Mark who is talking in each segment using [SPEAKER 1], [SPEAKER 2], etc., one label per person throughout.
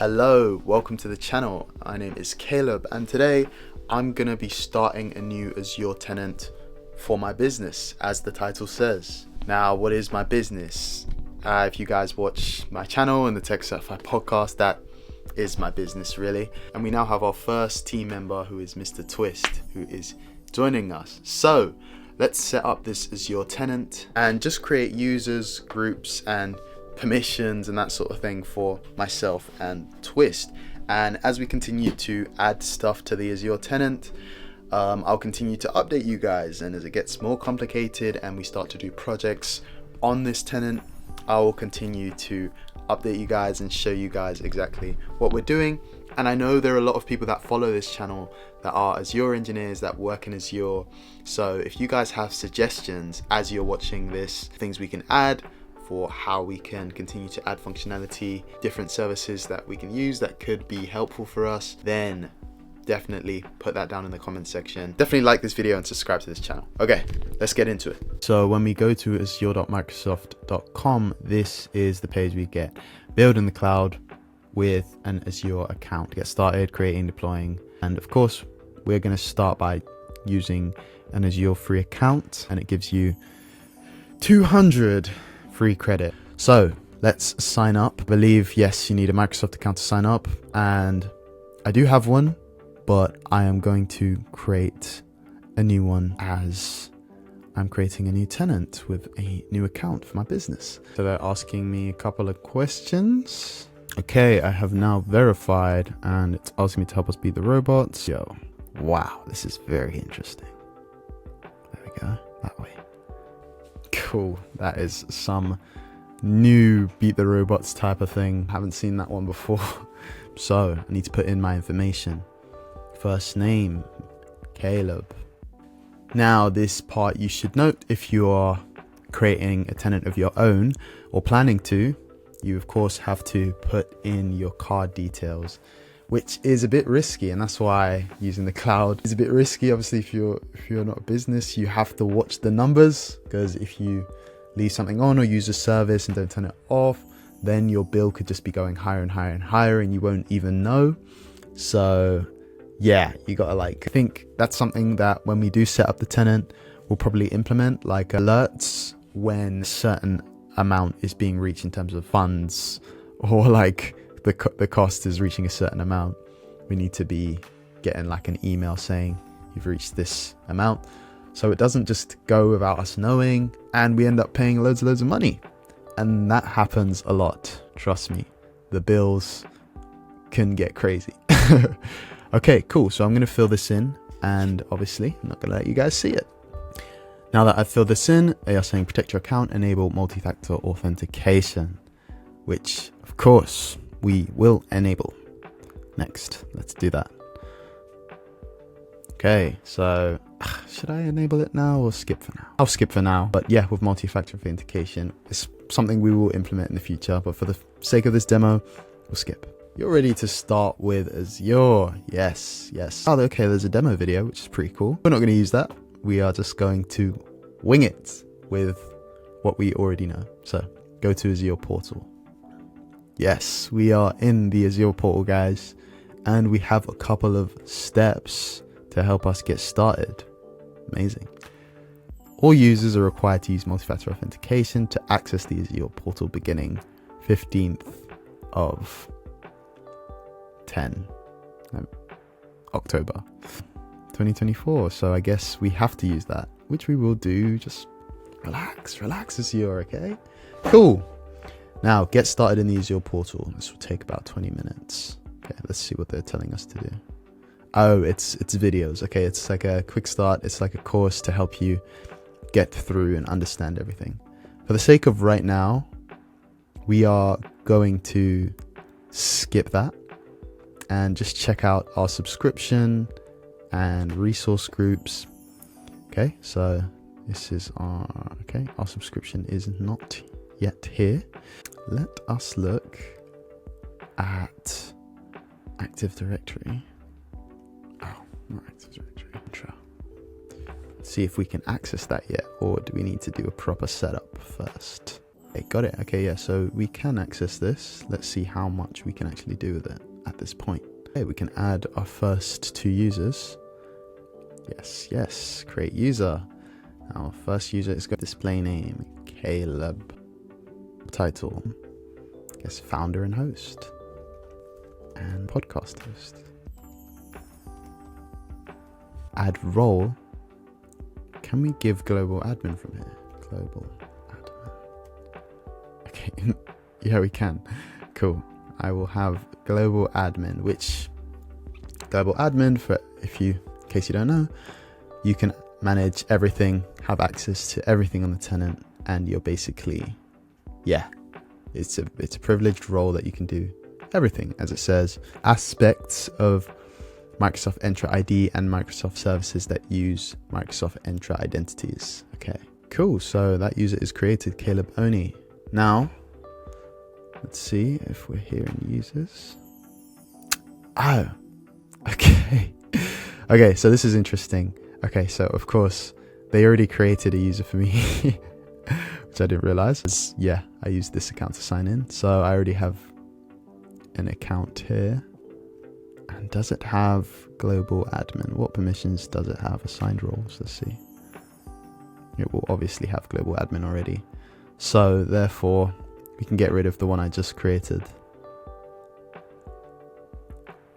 [SPEAKER 1] Hello, welcome to the channel. My name is Caleb and today I'm going to be starting a new Azure tenant for my business, as the title says. Now, what is my business? If you guys watch my channel and the Tech Certified podcast, that is my business really. And we now have our first team member, who is Mr. Twist, who is joining us. So let's set up this Azure tenant and just create users, groups and permissions and that sort of thing for myself and Twist. And as we continue to add stuff to the Azure tenant, I'll continue to update you guys, and as it gets more complicated and we start to do projects on this tenant, I will continue to update you guys and show you guys exactly what we're doing. And I know there are a lot of people that follow this channel that are Azure engineers that work in Azure, so if you guys have suggestions as you're watching this, things we can add for how we can continue to add functionality, different services that we can use that could be helpful for us, then definitely put that down in the comment section. Definitely like this video and subscribe to this channel. Okay, let's get into it. So when we go to azure.microsoft.com, this is the page we get. Build in the cloud with an Azure account. Get started, creating, deploying. And of course, we're going to start by using an Azure free account, and it gives you 200 free credit. So let's sign up. I believe, yes, you need a Microsoft account to sign up, and I do have one, but I am going to create a new one as I'm creating a new tenant with a new account for my business. So they're asking me a couple of questions. Okay, I have now verified, and it's asking me to help us beat the robots. Yo, wow, this is very interesting. There we go, that way. Cool, that is some new beat the robots type of thing. Haven't seen that one before. So I need to put in my information. First name, Caleb. Now this part you should note, if you are creating a tenant of your own or planning to, you of course have to put in your card details, which is a bit risky, and that's why using the cloud is a bit risky. Obviously, if you're not a business, you have to watch the numbers, because if you leave something on or use a service and don't turn it off, then your bill could just be going higher and higher and higher and you won't even know. So yeah, you gotta I think that's something that when we do set up the tenant, we'll probably implement, like alerts when a certain amount is being reached in terms of funds, or like the cost is reaching a certain amount. We need to be getting like an email saying you've reached this amount, so it doesn't just go without us knowing and we end up paying loads of money. And that happens a lot, trust me. The bills can get crazy. Okay, cool. So I'm going to fill this in, and obviously I'm not going to let you guys see it. Now that I've filled this in, they are saying protect your account, enable multi-factor authentication, which of course we will enable. Next, let's do that. Okay, so should I enable it now or skip for now? I'll skip for now, but yeah, with multi-factor authentication, it's something we will implement in the future, but for the sake of this demo, we'll skip. You're ready to start with Azure. Yes. Oh, okay, there's a demo video, which is pretty cool. We're not going to use that. We are just going to wing it with what we already know. So go to Azure portal. Yes, we are in the Azure portal, guys, and we have a couple of steps to help us get started. Amazing. All users are required to use multi-factor authentication to access the Azure portal beginning 15th of October 2024. So I guess we have to use that, which we will do. Just relax Azure, okay? Cool. Now get started in the Azure portal. This will take about 20 minutes. Okay, let's see what they're telling us to do. Oh, it's videos. Okay, it's like a quick start. It's like a course to help you get through and understand everything. For the sake of right now, we are going to skip that and just check out our subscription and resource groups. Okay, so this is our subscription is not yet here. Let us look at Active Directory. Oh, not Active Directory, Entra. See if we can access that yet, or do we need to do a proper setup first? Okay, got it. Okay, yeah, so we can access this. Let's see how much we can actually do with it at this point. Okay, we can add our first 2 users. Yes, create user. Our first user is got display name, Caleb. Title, I guess founder and host. And podcast host. Add role. Can we give global admin from here? Global admin. Okay, yeah, we can. Cool. I will have global admin, which global admin, for in case you don't know, you can manage everything, have access to everything on the tenant, and you're basically, yeah, it's a privileged role that you can do everything, as it says, aspects of Microsoft Entra ID and Microsoft services that use Microsoft Entra identities. Okay, cool. So that user is created, Caleb Oni. Now, let's see if we're here in users. Oh, okay. Okay, so this is interesting. Okay, so of course, they already created a user for me, which I didn't realize. Yeah, I used this account to sign in. So I already have an account here. And does it have global admin? What permissions does it have? Assigned roles, let's see. It will obviously have global admin already. So therefore, we can get rid of the one I just created.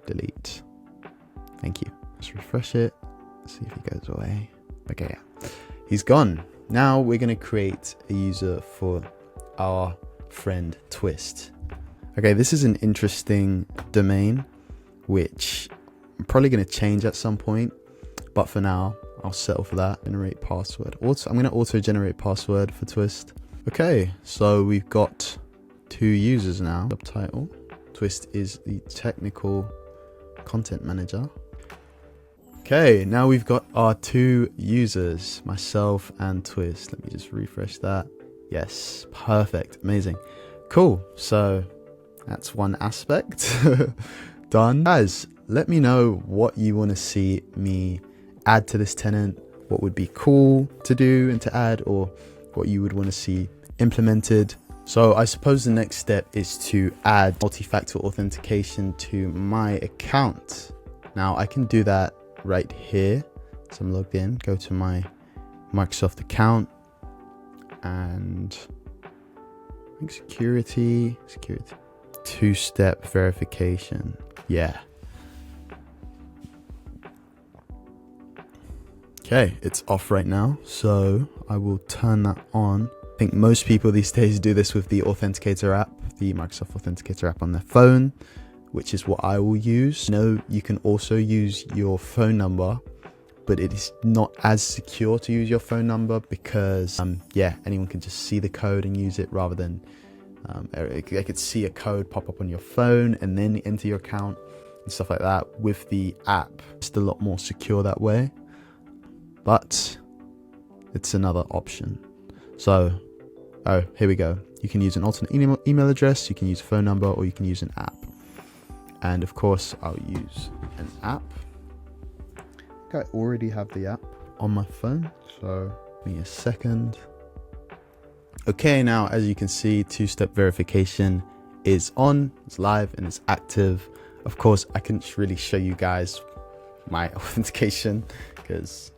[SPEAKER 1] Delete. Thank you. Let's refresh it. See if he goes away. Okay, yeah. He's gone. Now we're going to create a user for our friend Twist. Okay, this is an interesting domain, which I'm probably going to change at some point. But for now, I'll settle for that. Generate password. I'm going to auto generate password for Twist. Okay, so we've got 2 users now. Subtitle. Twist is the technical content manager. Okay, now we've got our 2 users, myself and Twist. Let me just refresh that. Yes, perfect, amazing. Cool, so that's one aspect done. Guys, let me know what you want to see me add to this tenant, what would be cool to do and to add, or what you would want to see implemented. So I suppose the next step is to add multi-factor authentication to my account. Now I can do that right here. So I'm logged in, go to my Microsoft account, and I think security, 2-step verification. Yeah. Okay, it's off right now, so I will turn that on. I think most people these days do this with the Authenticator app, the Microsoft Authenticator app on their phone, which is what I will use. You can also use your phone number, but it is not as secure to use your phone number because, anyone can just see the code and use it rather than they could see a code pop up on your phone and then enter your account and stuff like that. With the app, it's a lot more secure that way, but it's another option. So, here we go. You can use an alternate email address, you can use a phone number, or you can use an app. And of course, I'll use an app. I already have the app on my phone, so give me a second. Okay, now as you can see, 2-step verification is on, it's live and it's active. Of course, I couldn't really show you guys my authentication because,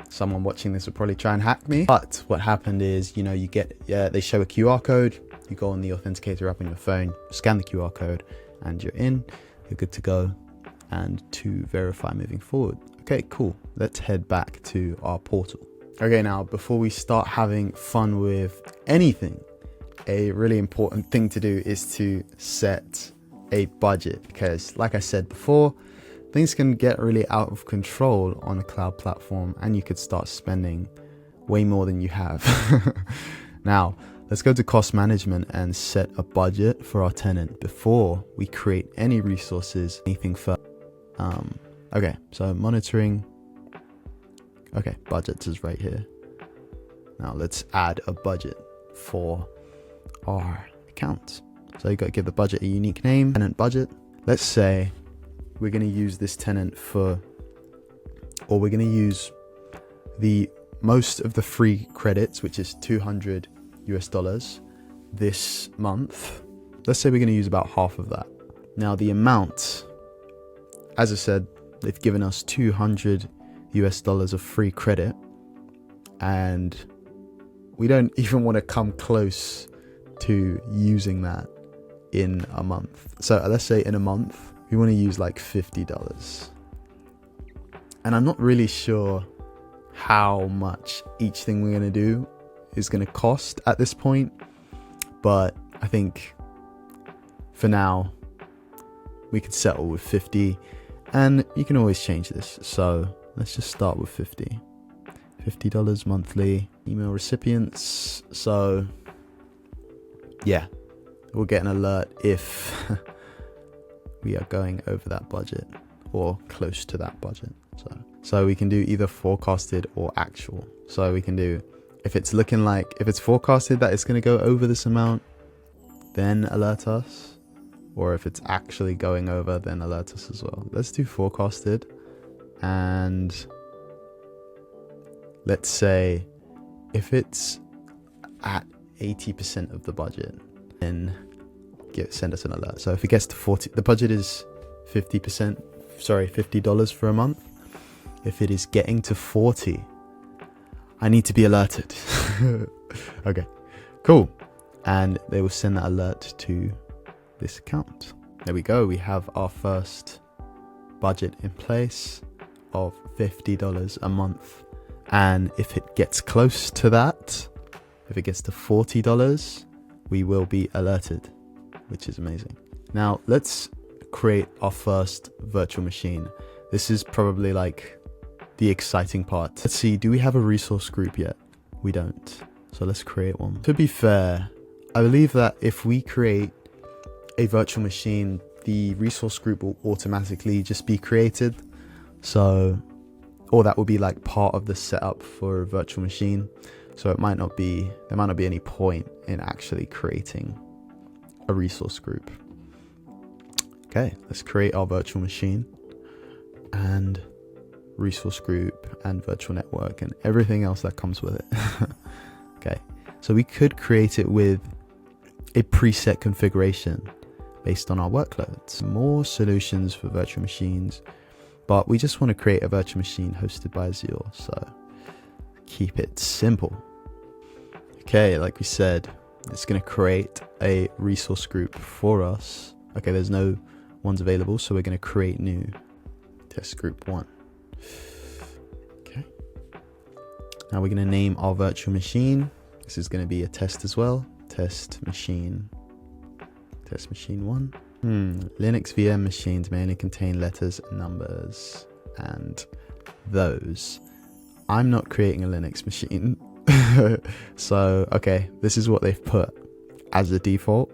[SPEAKER 1] someone watching this would probably try and hack me. But what happened is, you get, they show a QR code, you go on the Authenticator app on your phone, scan the QR code, and you're good to go and to verify moving forward. Okay, cool. Let's head back to our portal. Okay, now before we start having fun with anything, a really important thing to do is to set a budget, because like I said before, things can get really out of control on a cloud platform and you could start spending way more than you have. Now, let's go to cost management and set a budget for our tenant before we create any resources, anything further. Okay, so monitoring. Okay, budgets is right here. Now let's add a budget for our account. So you got to give the budget a unique name, tenant budget. Let's say we're going to use this tenant we're going to use the most of the free credits, which is $200 US, this month, let's say we're going to use about half of that. Now the amount, as I said, they've given us $200 of free credit, and we don't even want to come close to using that in a month. So let's say in a month, we want to use like $50. And I'm not really sure how much each thing we're going to do is going to cost at this point, but I think for now we could settle with 50, and you can always change this. So let's just start with $50 monthly. Email recipients. So yeah, we'll get an alert if we are going over that budget or close to that budget. So we can do either forecasted or actual. So we can do, if it's forecasted that it's going to go over this amount, then alert us. Or if it's actually going over, then alert us as well. Let's do forecasted. And let's say if it's at 80% of the budget, then send us an alert. So if it gets to 40, the budget is $50 for a month. If it is getting to 40, I need to be alerted. Okay, cool. And they will send that alert to this account. There we go. We have our first budget in place of $50 a month. And if it gets close to that, if it gets to $40, we will be alerted, which is amazing. Now let's create our first virtual machine. This is probably like the exciting part. Let's see, do we have a resource group yet? We don't. So let's create one. To be fair, I believe that if we create a virtual machine, the resource group will automatically just be created. So, or that will be like part of the setup for a virtual machine. So there might not be any point in actually creating a resource group. Okay, let's create our virtual machine and resource group and virtual network and everything else that comes with it. Okay, so we could create it with a preset configuration based on our workloads. More solutions for virtual machines, but we just want to create a virtual machine hosted by Azure, so keep it simple. Okay, like we said, it's going to create a resource group for us. Okay, there's no ones available, so we're going to create new test group 1. Okay, now we're going to name our virtual machine. This is going to be a test as well. Test machine 1. Linux VM machines may only contain letters, numbers, and those. I'm not creating a Linux machine. So, okay, this is what they've put as the default,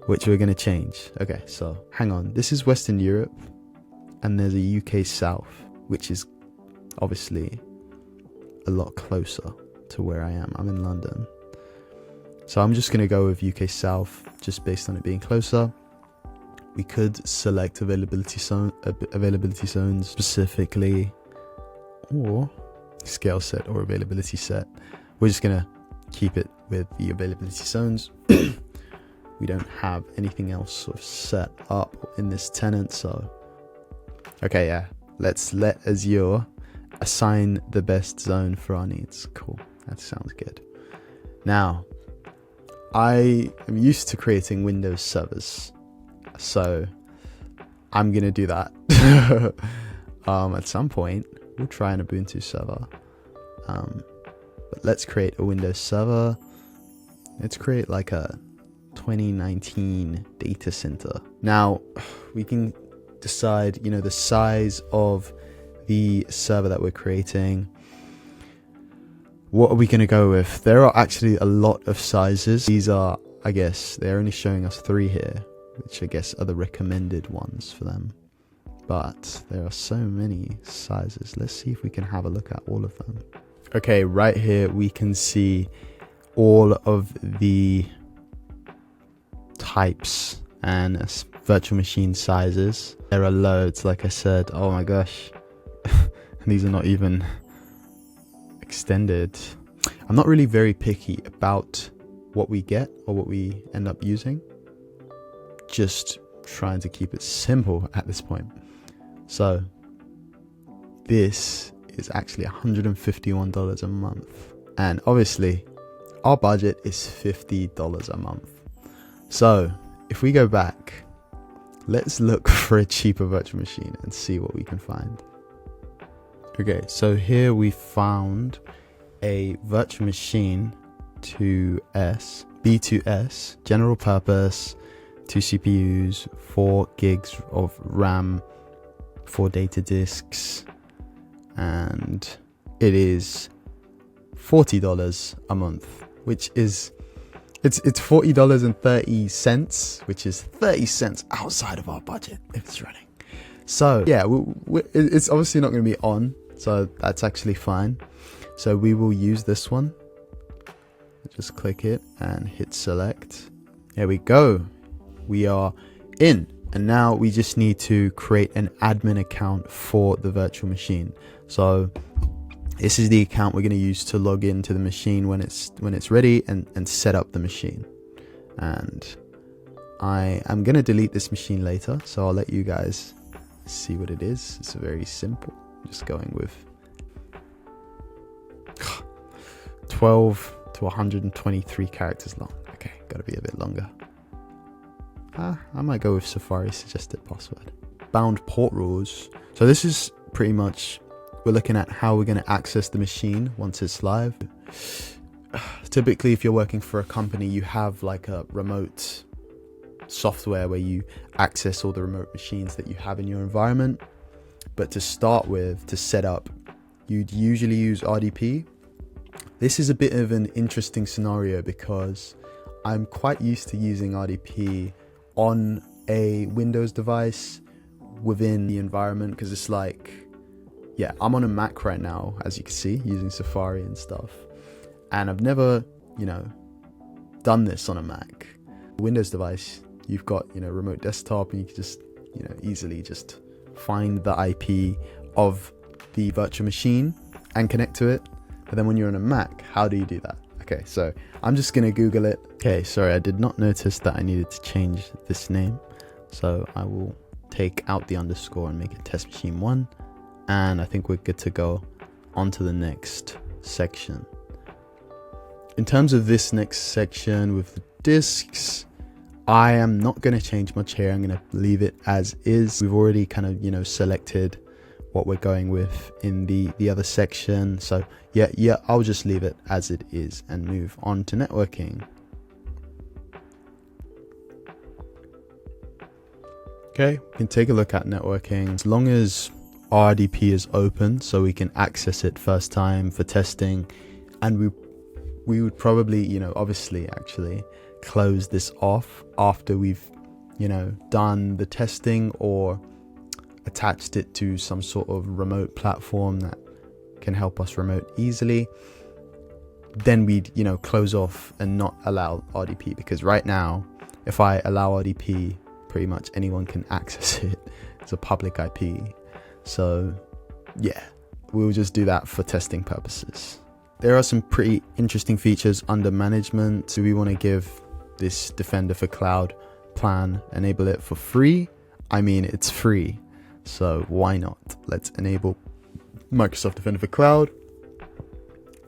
[SPEAKER 1] which we're going to change. Okay, so hang on. This is Western Europe, and there's a UK South, which is obviously a lot closer to where I am. I'm in London. So I'm just going to go with UK South, just based on it being closer. We could select availability zones specifically, or scale set or availability set. We're just going to keep it with the availability zones. We don't have anything else sort of set up in this tenant, so okay, yeah, let's let Azure assign the best zone for our needs. Cool, that sounds good. Now, I am used to creating Windows servers, so I'm gonna do that. At some point we'll try an Ubuntu server, but let's create a Windows server. Let's create like a 2019 data center. Now we can decide, the size of the server that we're creating. What are we going to go with? There are actually a lot of sizes. These are, I guess, they're only showing us 3 here, which I guess are the recommended ones for them. But there are so many sizes. Let's see if we can have a look at all of them. Okay, right here we can see all of the types and virtual machine sizes. There are loads, like I said. Oh my gosh. These are not even extended. I'm not really very picky about what we get or what we end up using. Just trying to keep it simple at this point. So this is actually $151 a month. And obviously our budget is $50 a month. So if we go back, let's look for a cheaper virtual machine and see what we can find. Okay, so here we found a virtual machine 2S, B2S, general purpose, 2 CPUs, 4 gigs of RAM, 4 data disks, and it is $40 a month, which is it's $40.30, which is 30 cents outside of our budget if it's running. So yeah, it's obviously not going to be on, so that's actually fine. So we will use this one. Just click it and hit select. There we go. We are in, and now we just need to create an admin account for the virtual machine. So this is the account we're going to use to log into the machine when it's ready and set up the machine. And I am going to delete this machine later, so I'll let you guys see what it is. It's very simple. Just going with 12 to 123 characters long. Okay, gotta be a bit longer. I might go with Safari suggested password. Bound port rules. So this is pretty much, we're looking at how we're going to access the machine once it's live. Typically, if you're working for a company, you have like a remote software where you access all the remote machines that you have in your environment. But to start with, to set up, you'd usually use RDP. This is a bit of an interesting scenario because I'm quite used to using RDP on a Windows device within the environment, because it's like, yeah, I'm on a Mac right now, as you can see, using Safari and stuff, and I've never, done this on a Mac. Windows device, you've got, remote desktop, and you can just, easily just find the IP of the virtual machine and connect to it. But then when you're on a Mac, how do you do that? Okay, so I'm just gonna Google it. Okay, sorry, I did not notice that I needed to change this name. So I will take out the underscore and make it test machine 1. And I think we're good to go on to the next section. In terms of this next section with the disks, I am not gonna change much here. I'm gonna leave it as is. We've already kind of, selected what we're going with in the other section. So yeah, I'll just leave it as it is and move on to networking. Okay, we can take a look at networking. As long as RDP is open, so we can access it first time for testing, and we would probably, obviously actually close this off after we've, done the testing or attached it to some sort of remote platform that can help us remote easily. Then we'd, close off and not allow RDP, because right now, if I allow RDP, pretty much anyone can access it. It's a public IP. So yeah, we'll just do that for testing purposes. There are some pretty interesting features under management. Do we want to give this Defender for Cloud plan, enable it for free? I mean, it's free, so why not? Let's enable Microsoft Defender for Cloud.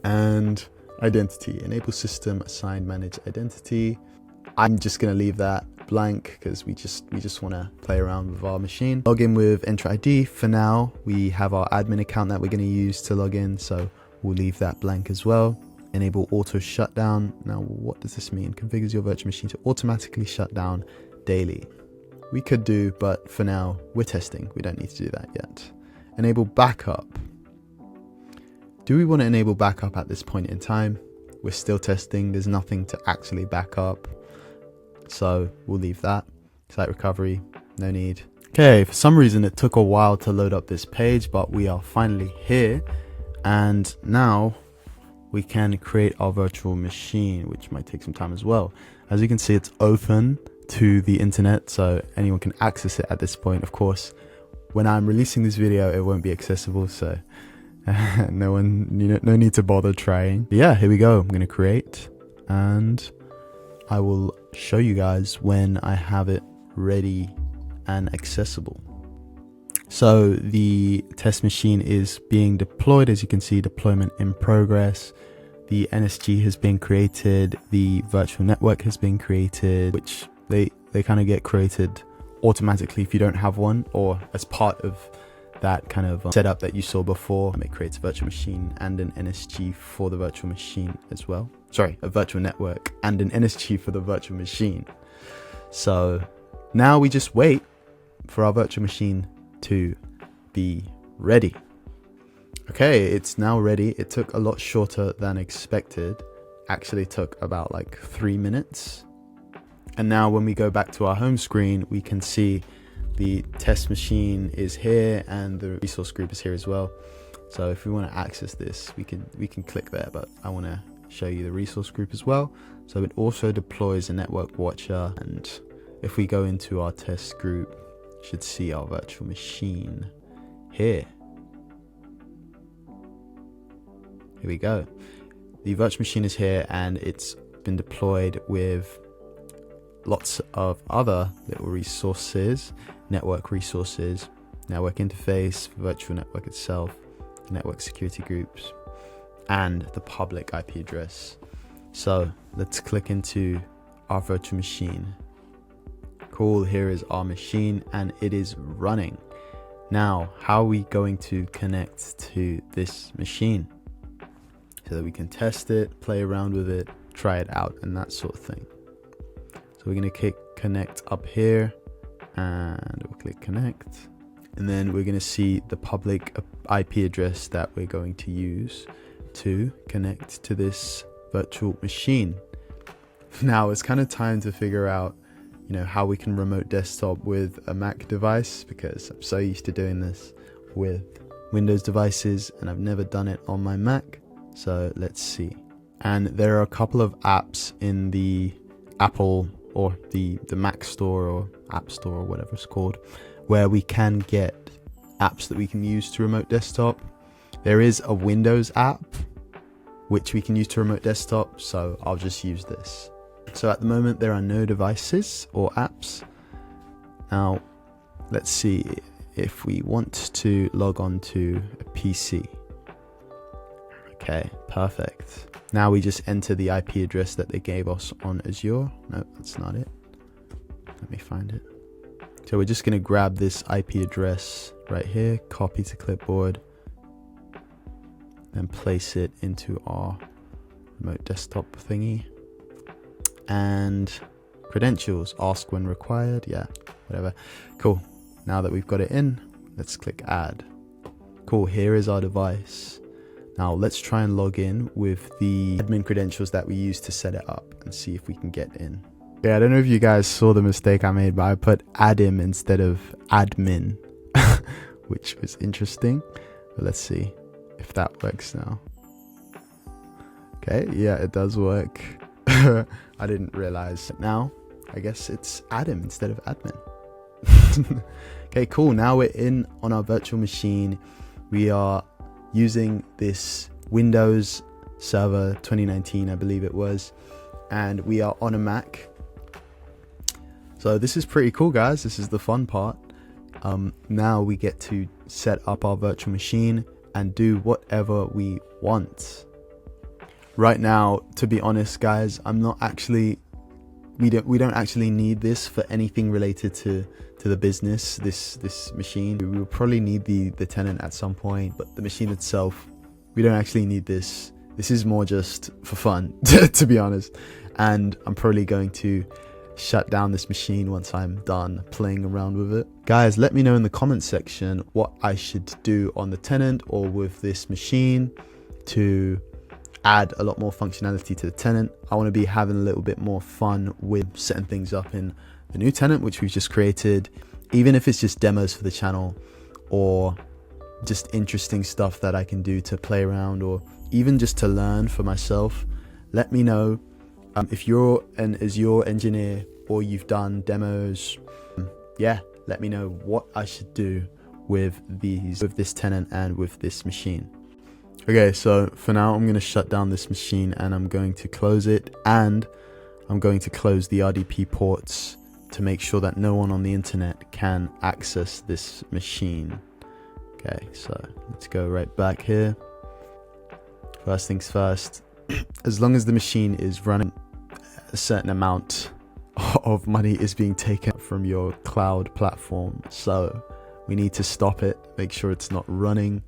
[SPEAKER 1] And identity, enable system assigned manage identity. I'm just going to leave that blank because we just want to play around with our machine. Log in with Entra ID. For now, we have our admin account that we're going to use to log in, so we'll leave that blank as well. Enable auto shutdown. Now, what does this mean? Configures your virtual machine to automatically shut down daily. We could do, but for now, we're testing. We don't need to do that yet. Enable backup. Do we want to enable backup at this point in time? We're still testing. There's nothing to actually back up, so we'll leave that. Site recovery, no need. Okay, for some reason it took a while to load up this page, but we are finally here. And now we can create our virtual machine, which might take some time as well. As you can see, it's open to the internet, so anyone can access it at this point. Of course, when I'm releasing this video, it won't be accessible, so no need to bother trying. But yeah, here we go. I'm going to create, and I will show you guys when I have it ready and accessible. So the test machine is being deployed. As you can see, deployment in progress. The NSG has been created. The virtual network has been created, which they kind of get created automatically if you don't have one, or as part of that kind of setup that you saw before. It creates a virtual machine and an NSG for the virtual machine as well. Sorry, a virtual network and an NSG for the virtual machine. So now we just wait for our virtual machine to be ready. Okay, it's now ready. It took a lot shorter than expected. Actually took about like 3 minutes. And now when we go back to our home screen, we can see the test machine is here and the resource group is here as well. So if we want to access this, we can click there, but I want to show you the resource group as well. So it also deploys a network watcher, and if we go into our test group, you should see our virtual machine here. Here we go. The virtual machine is here and it's been deployed with lots of other little resources, network resources, network interface, virtual network itself, network security groups, and the public IP address. So let's click into our virtual machine. Cool, here is our machine and it is running. Now, how are we going to connect to this machine so that we can test it, play around with it, try it out, and that sort of thing? So we're going to click connect up here and we'll click connect. And then we're going to see the public IP address that we're going to use to connect to this virtual machine. Now it's kind of time to figure out, how we can remote desktop with a Mac device, because I'm so used to doing this with Windows devices and I've never done it on my Mac. So let's see. And there are a couple of apps in the Apple or the Mac store or App Store or whatever it's called, where we can get apps that we can use to remote desktop. There is a Windows app which we can use to remote desktop, so I'll just use this. So at the moment there are no devices or apps. Now let's see if we want to log on to a PC. Okay, perfect. Now we just enter the IP address that they gave us on Azure. No, that's not it. Let me find it. So we're just going to grab this IP address right here, copy to clipboard, and place it into our remote desktop thingy. And credentials, ask when required. Yeah, whatever. Cool. Now that we've got it in, let's click add. Cool, here is our device. Now let's try and log in with the admin credentials that we used to set it up and see if we can get in. Yeah, I don't know if you guys saw the mistake I made, but I put admin instead of admin, which was interesting. But let's see if that works now. Okay, yeah, it does work. I didn't realize. Now, I guess it's admin instead of admin. Okay, cool. Now we're in on our virtual machine. We are using this Windows Server 2019, I believe it was, and we are on a Mac. So this is pretty cool, guys. This is the fun part. Now we get to set up our virtual machine and do whatever we want. Right now, to be honest, guys, I'm not actually, we don't actually need this for anything related to the business, this machine. We will probably need the tenant at some point, but the machine itself, we don't actually need this. This is more just for fun, to be honest. And I'm probably going to shut down this machine once I'm done playing around with it. Guys, let me know in the comment section what I should do on the tenant or with this machine to add a lot more functionality to the tenant. I want to be having a little bit more fun with setting things up in the new tenant which we've just created, even if it's just demos for the channel or just interesting stuff that I can do to play around or even just to learn for myself. Let me know if you're an Azure engineer or you've done demos. Yeah, let me know what I should do with this tenant and with this machine. Okay, so for now I'm going to shut down this machine and I'm going to close it, and I'm going to close the RDP ports to make sure that no one on the internet can access this machine. Okay, so let's go right back here. First things first, as long as the machine is running, a certain amount of money is being taken from your cloud platform. So we need to stop it, make sure it's not running,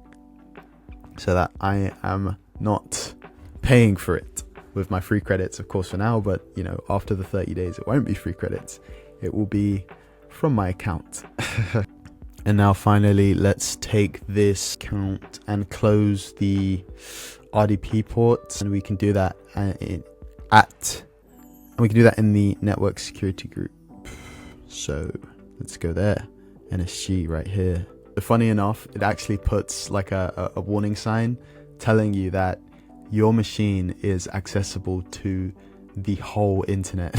[SPEAKER 1] so that I am not paying for it with my free credits, of course, for now. But you know, after the 30 days, it won't be free credits. It will be from my account. And now finally, let's take this account and close the RDP ports, and we can do that in the network security group. So let's go there, NSG right here. But funny enough, it actually puts like a warning sign telling you that your machine is accessible to the whole internet.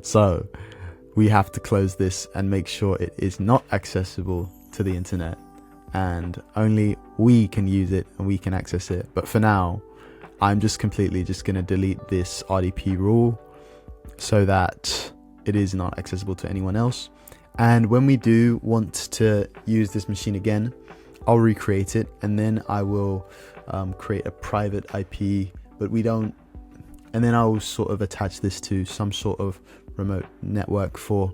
[SPEAKER 1] So we have to close this and make sure it is not accessible to the internet, and only we can use it and we can access it. But for now, I'm just completely going to delete this RDP rule so that it is not accessible to anyone else. And when we do want to use this machine again, I'll recreate it, and then I will create a private IP, but we don't, and then I'll sort of attach this to some sort of remote network for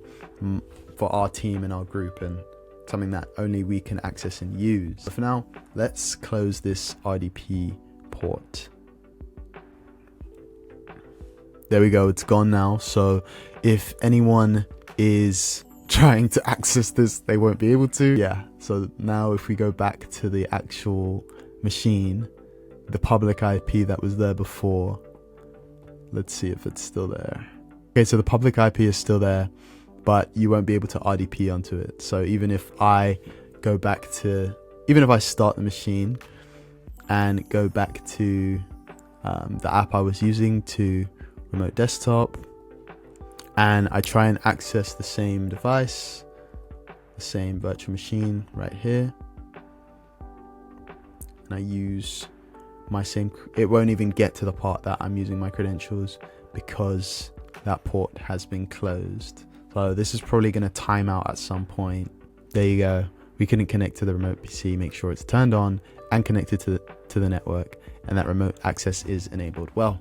[SPEAKER 1] our team and our group, and something that only we can access and use. But for now, let's close this RDP port. There we go, it's gone now. So if anyone is trying to access this, they won't be able to. Yeah, so now if we go back to the actual machine, the public IP that was there before, let's see if it's still there. Okay, so the public IP is still there, but you won't be able to RDP onto it. So even if I start the machine and go back to the app I was using to remote desktop, and I try and access the same device, the same virtual machine right here, and I use my same, it won't even get to the part that I'm using my credentials because that port has been closed. So this is probably going to time out at some point. There you go. We couldn't connect to the remote PC, make sure it's turned on and connected to the network, and that remote access is enabled. Well,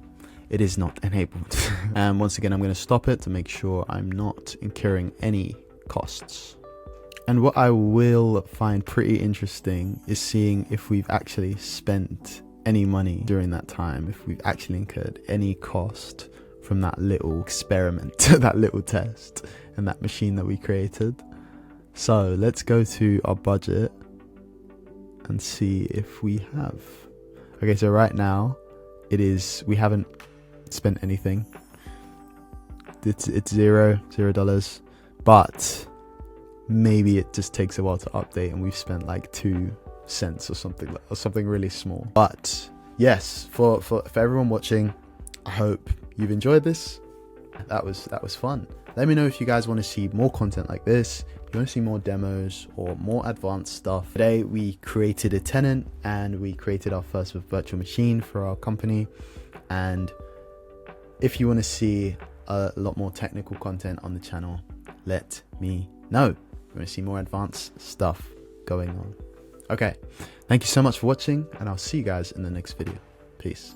[SPEAKER 1] it is not enabled. And once again, I'm going to stop it to make sure I'm not incurring any costs. And what I will find pretty interesting is seeing if we've actually spent any money during that time, if we've actually incurred any cost from that little experiment, that little test, and that machine that we created. So let's go to our budget and see if we have. Okay, so right now we haven't spent anything. It's $0, but maybe it just takes a while to update and we've spent like 2 cents or something really small. But yes, for everyone watching, I hope you've enjoyed this. That was fun. Let me know if you guys want to see more content like this, if you want to see more demos or more advanced stuff. Today we created a tenant and we created our first virtual machine for our company. And if you want to see a lot more technical content on the channel, let me know. If you want to see more advanced stuff going on. Okay, thank you so much for watching, and I'll see you guys in the next video. Peace.